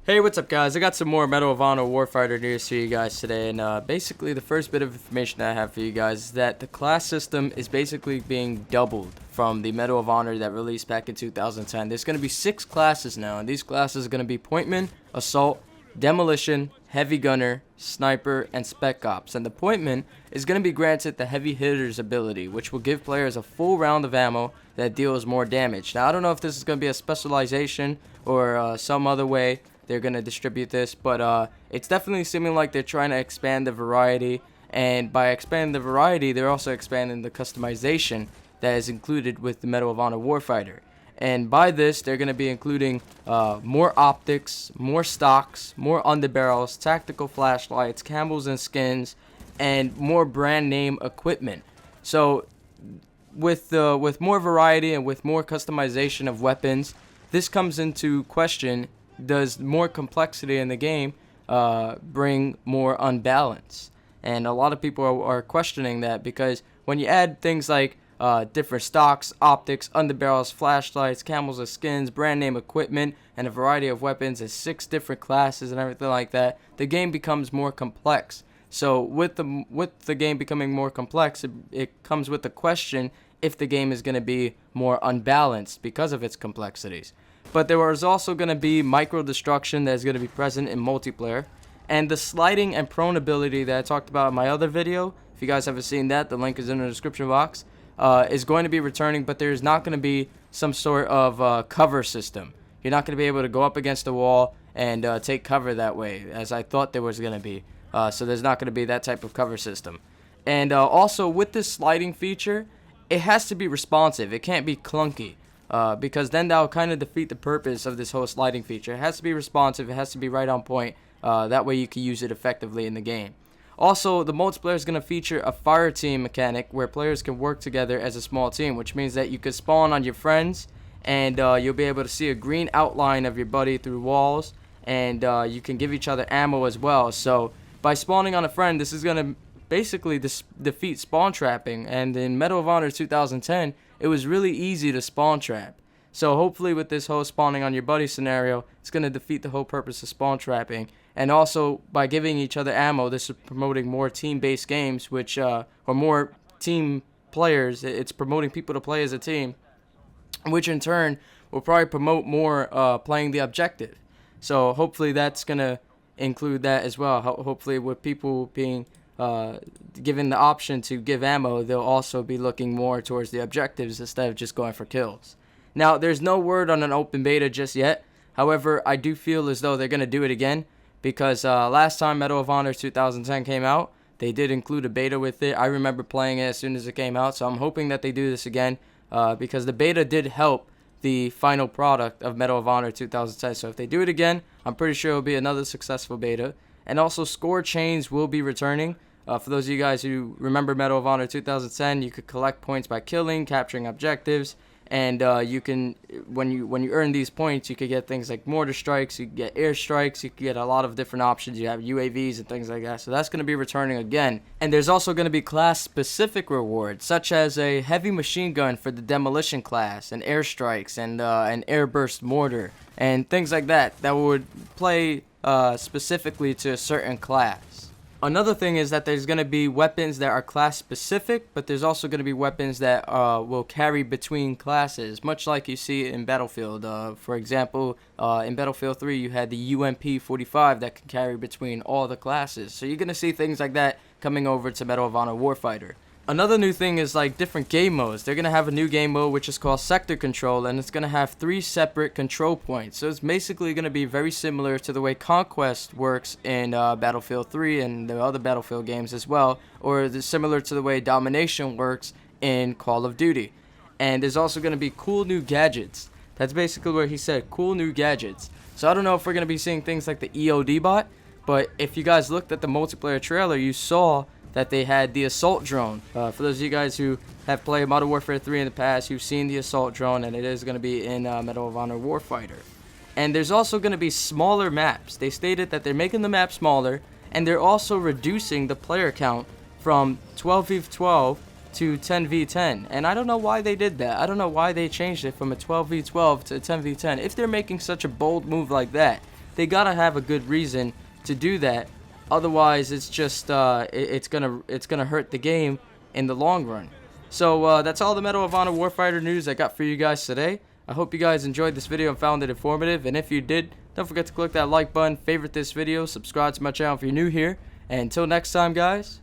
Hey, what's up, guys? I got some more Medal of Honor Warfighter news for you guys today, and basically the first bit of information I have for you guys is that the class system is basically being doubled from the Medal of Honor that released back in 2010. There's going to be 6 classes now, and these classes are going to be Pointman, Assault, Demolition, Heavy Gunner, Sniper, and Spec Ops. And the Pointman is going to be granted the Heavy Hitter's ability, which will give players a full round of ammo that deals more damage. Now, I don't know if this is going to be a specialization or some other way they're going to distribute this, but it's definitely seeming like they're trying to expand the variety, and by expanding the variety, they're also expanding the customization that is included with the Medal of Honor Warfighter. And by this, they're going to be including more optics, more stocks, more underbarrels, tactical flashlights, camos and skins, and more brand name equipment. So with more variety and with more customization of weapons, this comes into question: does more complexity in the game bring more unbalance? And a lot of people are questioning that, because when you add things like different stocks, optics, underbarrels, flashlights, camels and skins, brand name equipment, and a variety of weapons and 6 different classes and everything like that, the game becomes more complex. So with the game becoming more complex, it comes with the question if the game is going to be more unbalanced because of its complexities. But there is also going to be micro destruction that is going to be present in multiplayer, and the sliding and prone ability that I talked about in my other video, if you guys haven't seen that, the link is in the description box, is going to be returning, but there's not going to be some sort of cover system. You're not going to be able to go up against the wall and take cover that way, as I thought there was going to be. So there's not going to be that type of cover system. And also with this sliding feature, it has to be responsive. It can't be clunky. Because then that'll kind of defeat the purpose of this whole sliding feature. It has to be responsive. It has to be right on point. That way you can use it effectively in the game. Also, the multiplayer is going to feature a fire team mechanic where players can work together as a small team, which means that you can spawn on your friends, and you'll be able to see a green outline of your buddy through walls, and you can give each other ammo as well. So by spawning on a friend, this is going to basically defeat spawn trapping. And in Medal of Honor 2010, it was really easy to spawn trap. So hopefully with this whole spawning on your buddy scenario, it's going to defeat the whole purpose of spawn trapping. And also, by giving each other ammo, this is promoting more team-based games, which or more team players. It's promoting people to play as a team, which in turn will probably promote more playing the objective. So hopefully that's going to include that as well. Hopefully with people being given the option to give ammo, they'll also be looking more towards the objectives instead of just going for kills. Now, there's no word on an open beta just yet. However, I do feel as though they're going to do it again, because last time Medal of Honor 2010 came out, they did include a beta with it. I remember playing it as soon as it came out, so I'm hoping that they do this again, because the beta did help the final product of Medal of Honor 2010. So if they do it again, I'm pretty sure it'll be another successful beta. And also, score chains will be returning. For those of you guys who remember Medal of Honor 2010, you could collect points by killing, capturing objectives, and you can, when you earn these points, you could get things like mortar strikes, you could get air strikes, you could get a lot of different options. You have UAVs and things like that. So that's going to be returning again. And there's also going to be class-specific rewards, such as a heavy machine gun for the demolition class, and air strikes, and an air burst mortar, and things like that would play specifically to a certain class. Another thing is that there's going to be weapons that are class specific, but there's also going to be weapons that will carry between classes, much like you see in Battlefield. For example, in Battlefield 3, you had the UMP-45 that can carry between all the classes. So you're going to see things like that coming over to Medal of Honor Warfighter. Another new thing is like different game modes. They're going to have a new game mode which is called Sector Control, and it's going to have 3 separate control points. So it's basically going to be very similar to the way Conquest works in Battlefield 3 and the other Battlefield games as well, or similar to the way Domination works in Call of Duty. And there's also going to be cool new gadgets. That's basically what he said, cool new gadgets. So I don't know if we're going to be seeing things like the EOD bot, but if you guys looked at the multiplayer trailer, you saw that they had the assault drone. For those of you guys who have played Modern Warfare 3 in the past, you've seen the assault drone, and it is going to be in Medal of Honor Warfighter. And there's also going to be smaller maps. They stated that they're making the map smaller, and they're also reducing the player count from 12v12 to 10v10. And I don't know why they did that. I don't know why they changed it from a 12v12 to a 10v10. If they're making such a bold move like that, they gotta have a good reason to do that. Otherwise, it's just it's gonna hurt the game in the long run. So that's all the Medal of Honor Warfighter news I got for you guys today. I hope you guys enjoyed this video and found it informative. And if you did, don't forget to click that like button, favorite this video, subscribe to my channel if you're new here. And until next time, guys,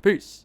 peace.